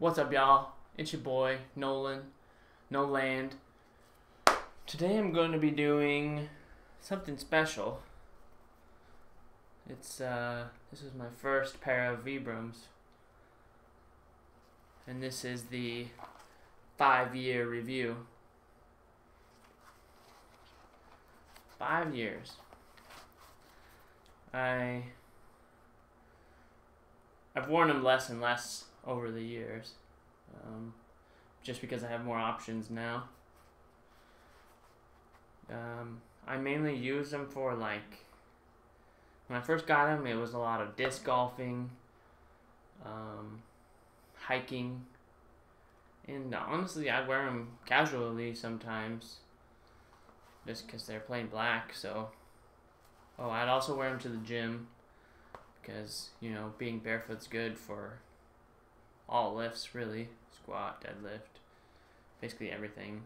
What's up, y'all? It's your boy, Nolan, No Land. Today I'm going to be doing something special. This is my first pair of Vibrams. And this is the 5-year review. 5 years. I've worn them less and less over the years, just because I have more options now. I mainly use them for, like, when I first got them, it was a lot of disc golfing, hiking, and honestly, I wear them casually sometimes, just because they're plain black. So, I'd also wear them to the gym, because, you know, being barefoot's good for all lifts, really. Squat, deadlift, basically everything.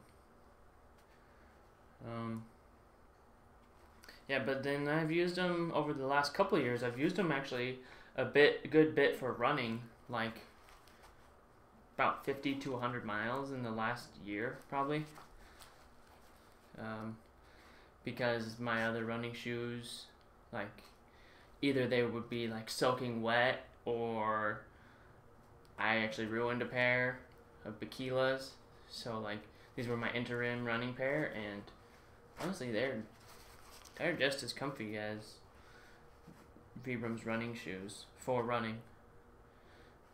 Yeah, but then I've used them over the last couple of years. I've used them actually a good bit for running, like about 50 to 100 miles in the last year, probably. Because my other running shoes, like, either they would be like soaking wet, or I actually ruined a pair of Baquilas. So, like, these were my interim running pair, and honestly, they're just as comfy as Vibram's running shoes for running.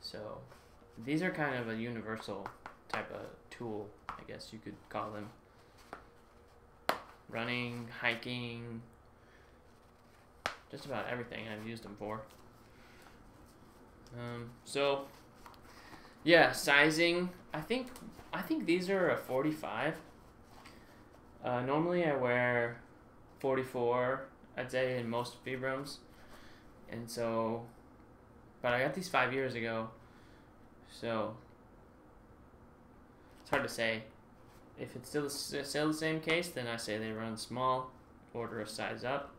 So these are kind of a universal type of tool, I guess you could call them. Running, hiking, just about everything I've used them for. So yeah, sizing. I think these are a 45. Normally I wear 44, I'd say, in most Vibrams, and so, but I got these 5 years ago, so it's hard to say. If it's still the same case, then I say they run small, order a size up.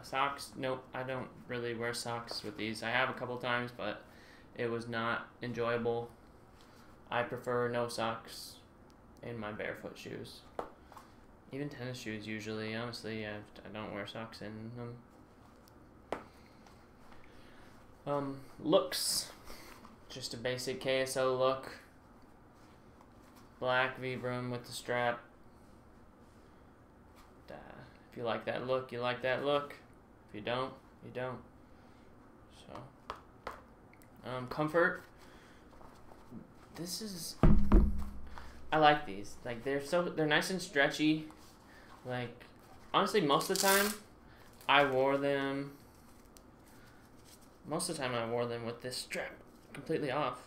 Socks, nope, I don't really wear socks with these. I have a couple times, but it was not enjoyable. I prefer no socks in my barefoot shoes. Even tennis shoes, usually. Honestly, I don't wear socks in them. Looks. Just a basic KSO look. Black Vibram with the strap. If you like that look, you like that look. If you don't, you don't. So, comfort. I like these. Like, they're nice and stretchy. Like, honestly, most of the time I wore them with this strap completely off.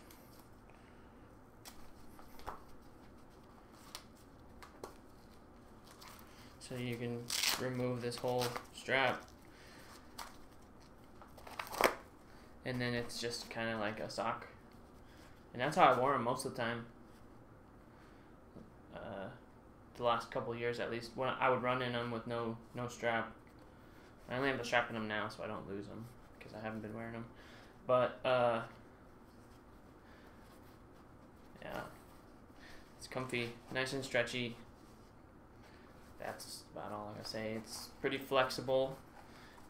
So you can remove this whole strap, and then it's just kind of like a sock. And that's how I wore them most of the time. The last couple of years, at least, when I would run in them with no strap. I only have the strap in them now, so I don't lose them, because I haven't been wearing them. But yeah, it's comfy, nice and stretchy. That's about all I gotta say. It's pretty flexible.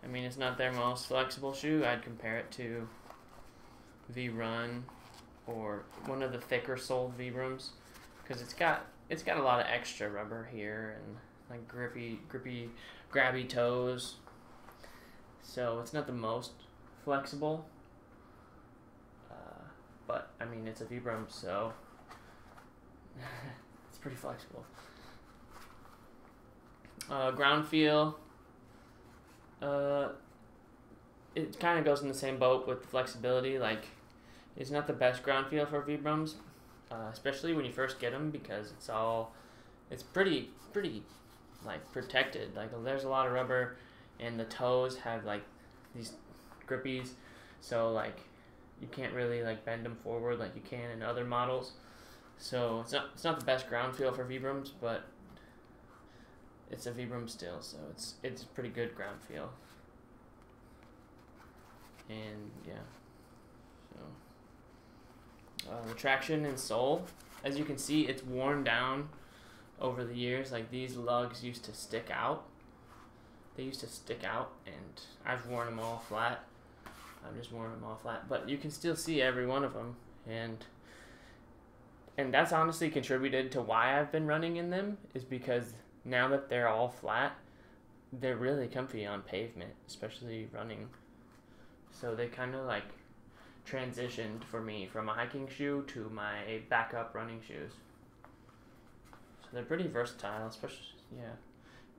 I mean, it's not their most flexible shoe. I'd compare it to V-Run or one of the thicker soled Vibrams, because it's got a lot of extra rubber here and like grippy, grabby toes. So it's not the most flexible, but I mean, it's a Vibram, so it's pretty flexible. Ground feel, it kind of goes in the same boat with flexibility. Like, it's not the best ground feel for Vibrams, especially when you first get them, because it's pretty like protected. Like, there's a lot of rubber, and the toes have like these grippies, so like you can't really like bend them forward like you can in other models. So it's not the best ground feel for Vibrams, but it's a Vibram still, so it's pretty good ground feel. And yeah, so the traction and sole, as you can see, it's worn down over the years. Like these lugs used to stick out. They used to stick out, and I've worn them all flat. I've just worn them all flat, but you can still see every one of them, and that's honestly contributed to why I've been running in them, is because now that they're all flat, they're really comfy on pavement, especially running. So they kind of like transitioned for me from a hiking shoe to my backup running shoes. So they're pretty versatile, especially, yeah,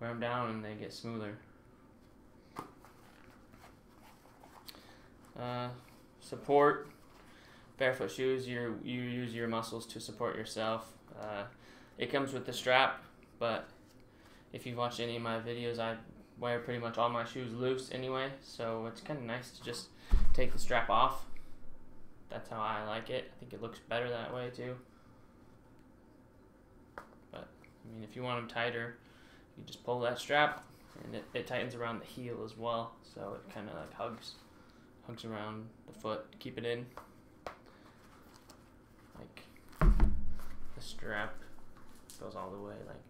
wear them down and they get smoother. Support. Barefoot shoes, you use your muscles to support yourself. It comes with the strap, but if you've watched any of my videos, I wear pretty much all my shoes loose anyway, so it's kind of nice to just take the strap off. That's how I like it. I think it looks better that way too. But I mean, if you want them tighter, you just pull that strap, and it tightens around the heel as well, so it kind of like hugs around the foot to keep it in. Like the strap goes all the way, like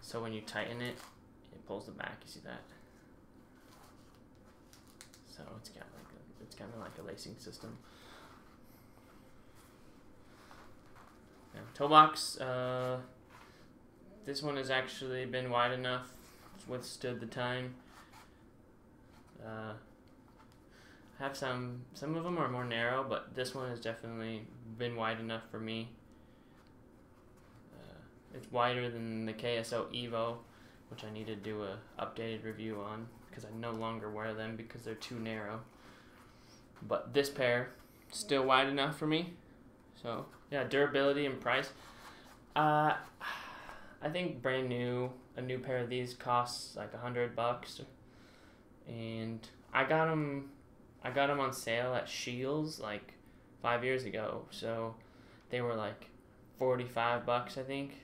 so. When you tighten it, it pulls the back. You see that? So it's got like it's kind of like a lacing system. Yeah, toe box. This one has actually been wide enough. It's withstood the time. I have some of them are more narrow, but this one has definitely been wide enough for me. It's wider than the KSO Evo, which I need to do a updated review on because I no longer wear them because they're too narrow. But this pair, still wide enough for me. So yeah, durability and price. I think brand new, a new pair of these costs like $100, and I got them on sale at Shields like 5 years ago, so they were like $45, I think.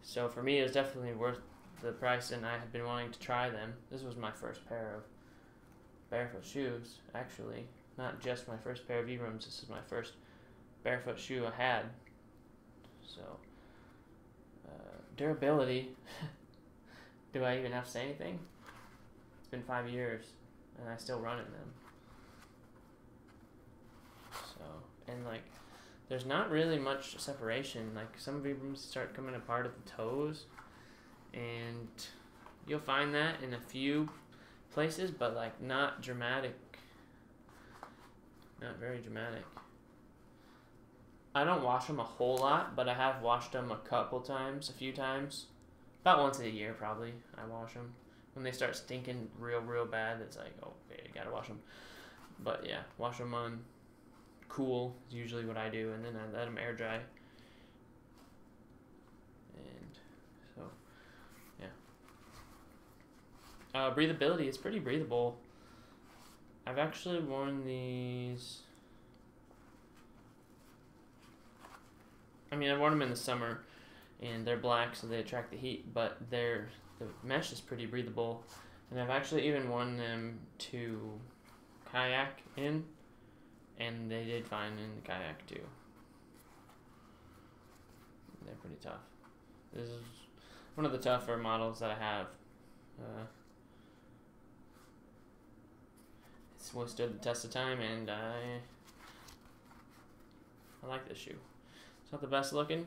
So for me, it was definitely worth the price, and I had been wanting to try them. This was my first pair of Barefoot shoes, actually. Not just my first pair of Vibrams, this is my first Barefoot shoe I had. So, durability. Do I even have to say anything? It's been 5 years, and I still run in them. So, and like, there's not really much separation. Like, some Vibrams start coming apart at the toes, and you'll find that in a few places, but like not dramatic. Not very dramatic. I don't wash them a whole lot, but I have washed them a few times. About once a year, probably, I wash them. When they start stinking real bad, it's like, oh, okay, you gotta wash them. But yeah, wash them on cool is usually what I do, and then I let them air dry. And so, yeah. Breathability, it's pretty breathable. I've actually worn these. I mean, I've worn them in the summer, and they're black, so they attract the heat, but the mesh is pretty breathable, and I've actually even worn them to kayak in, and they did fine in the kayak too. They're pretty tough. This is one of the tougher models that I have. It's withstood the test of time, and I like this shoe. It's not the best looking,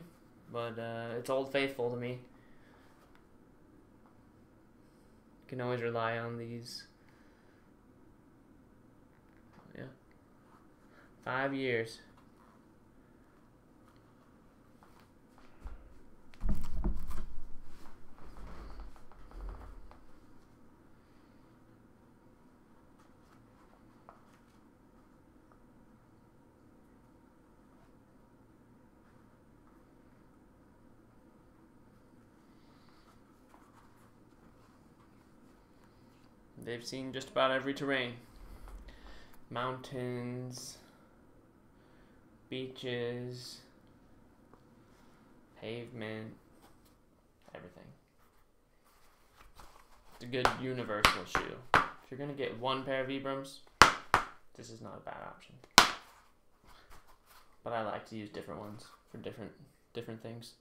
but it's Old Faithful to me. You can always rely on these. Yeah. 5 years. They've seen just about every terrain. Mountains, beaches, pavement, everything. It's a good universal shoe. If you're going to get one pair of Vibrams, this is not a bad option. But I like to use different ones for different things.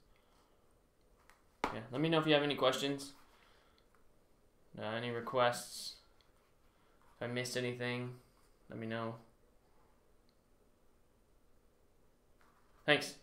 Yeah, let me know if you have any questions, any requests. If I missed anything, let me know. Thanks.